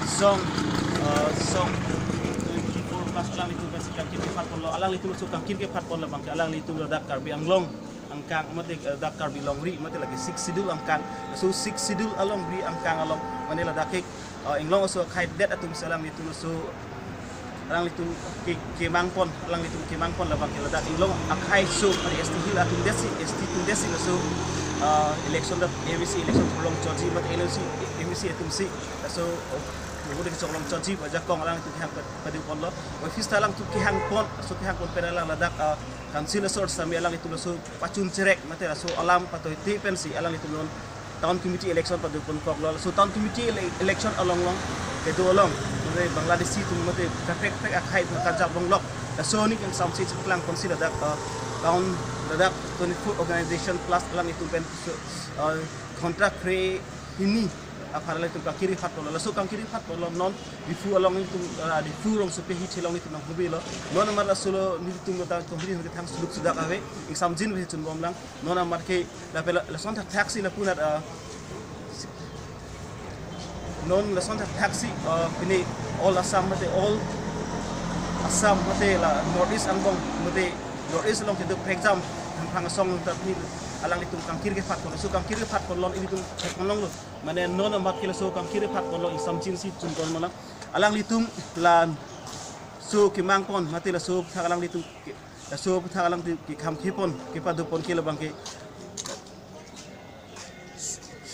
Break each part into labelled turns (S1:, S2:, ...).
S1: song song 24 plus lang itu basic kang kiri fat pon lo alang itu so kang kiri fat pon lo bang alang itu lo dak karbi anglong angkang mate dak karbi long ri mate lagi 6 sidul angkang so 6 sidul along ri angkang along manela dak inglong so khai det atum salam itu so alang itu ke mangpon alang itu ke mangpon la bang dak inglong akai so ari st hil atum desi st tu desi so election the ABC election long choji but LC ABC atum si so Kemudian kita orang caci baca kong alang itu kehang pada pon lo. Office talang tu kehang pon, so kehang pon penalang ladak kansil sort sambil alang itu so pacun cerek, mati so alam patoi ti pensi alang itu non tahun committee election pada pon kong lo. So tahun committee election along long, itu along. Mati Bangladesh itu mati perfect akhai kerja bonglok. So ni yang sampai sekelang konsil ladak tahun ladak 24 organization plus alang itu pen kontrak pre ini. Apa itu kang kiri fat polo, so kang kiri fat polo non difu along itu difu rong sepe hit along itu nang hubi lo, non amar solo ni itu ngota komplit ngota thang suluk sudah kawe, exam jin we chun bom lang, non amar ke la pela la son taxi la punat non la son taxi ini all Assam mate all Assam mate la North East Angbong mate North East long itu exam hang song tapi alang itu kang kiri fat polo, so kang kiri fat polo ini tu long lo. Mana non ambat kila so kang kiri fat polo isam chin si chun kon malang alang litum la so ki mangpon mati la so thagalang litum la so thagalang ki kham khipon ki padu pon kila bangke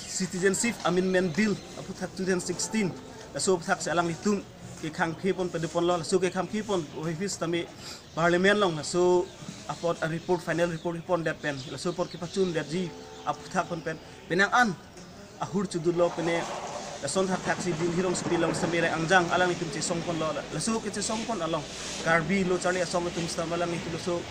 S1: citizenship amendment bill apu 2016 la so thak alang litum ki khang khipon padu pon lo la so ki kham khipon office tami parliament long la so upon a report final report that pen la so por ki pachun that ji apu thak pon pen penang an ahur chudullo pene la son thak taxi din hirong spilong samire angjang alang itum che songpon lo la so ke che songpon along karbi lo charli asong itum stamalang itu lo so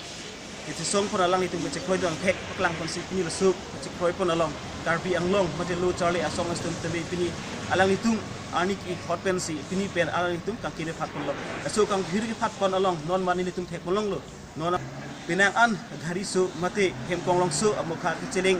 S1: ke che songpon alang itum che khoi dang phek paklang pon sip ni lo so che khoi pon along karbi anglong mate lo charli asong astum tebe pini alang itum anik ik hot pen si pini pen alang itum kang kire phat pon lo la so kang hir ki phat pon along non mani itum thek molong lo non pinang an dhari so mate hem kong long so amokha ke celeng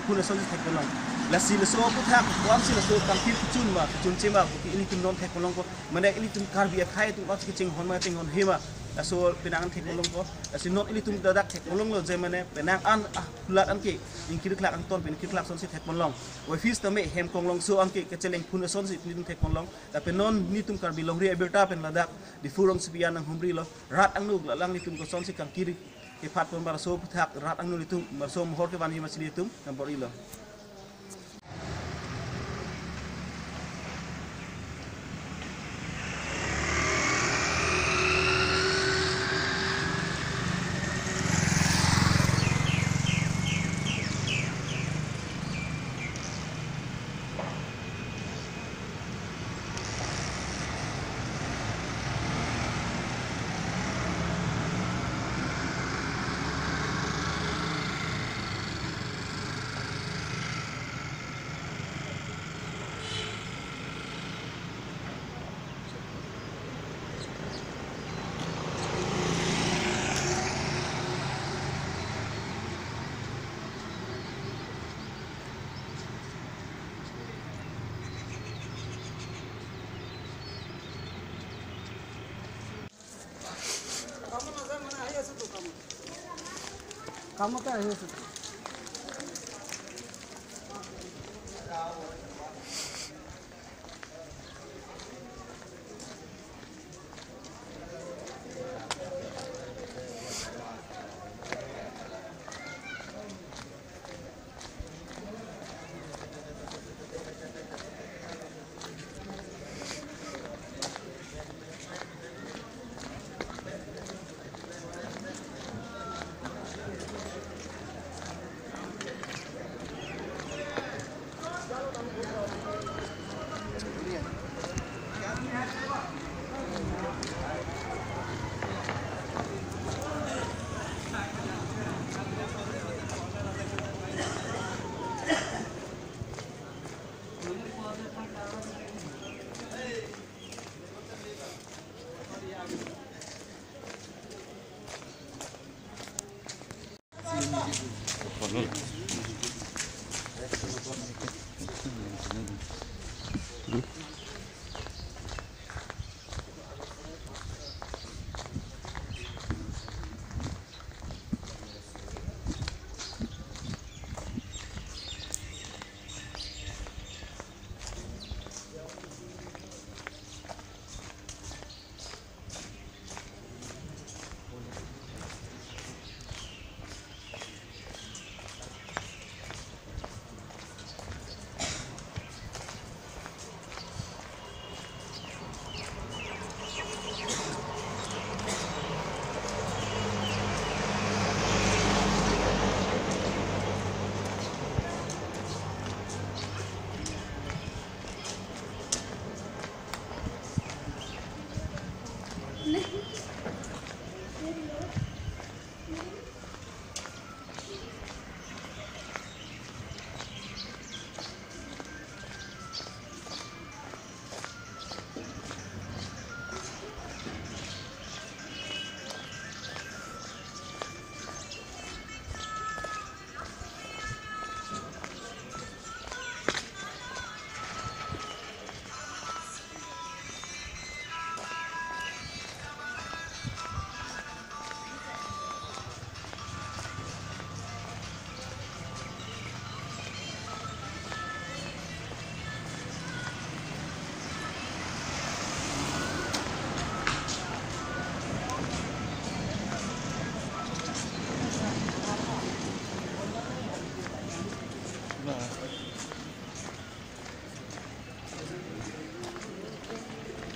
S1: pun so thek molong la si so puthak wam si so kam kir chun ma chun chema ki ini tum non thek molong ko mane ini tum karbi khai tu wat ki ching hon ma ching hon hema la so pinang thek molong ko la si non ini tum dadak thek molong lo je mane pinang an pulat an ki in kir klak an ton pin kir klak son si thek molong we fis tame hem kong long so an ki ke celeng pun son si ni tum thek molong la pe non ni tum karbi long ri aberta pen ladak di furong sipian ang humri lo rat ang nu la lang ni tum ko son si kam kir ki phat pon bar so puthak rat ang nu ni tum mar so mohor ke ban hi masili tum nombor ilo
S2: kamu kan itu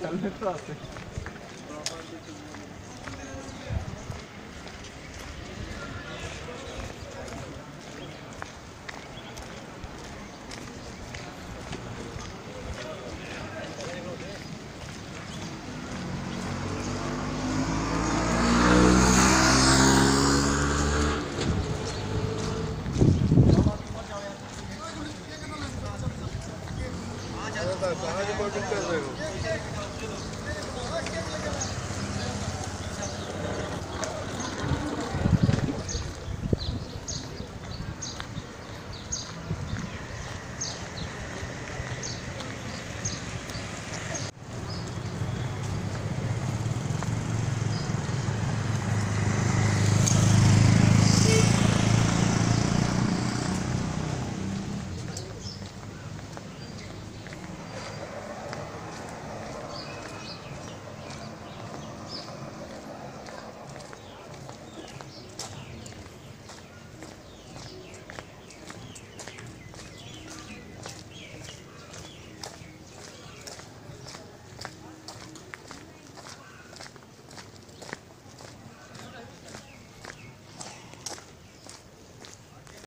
S1: helmet तो আছে
S3: कहाँ रिकॉर्डिंग कर रहे हो?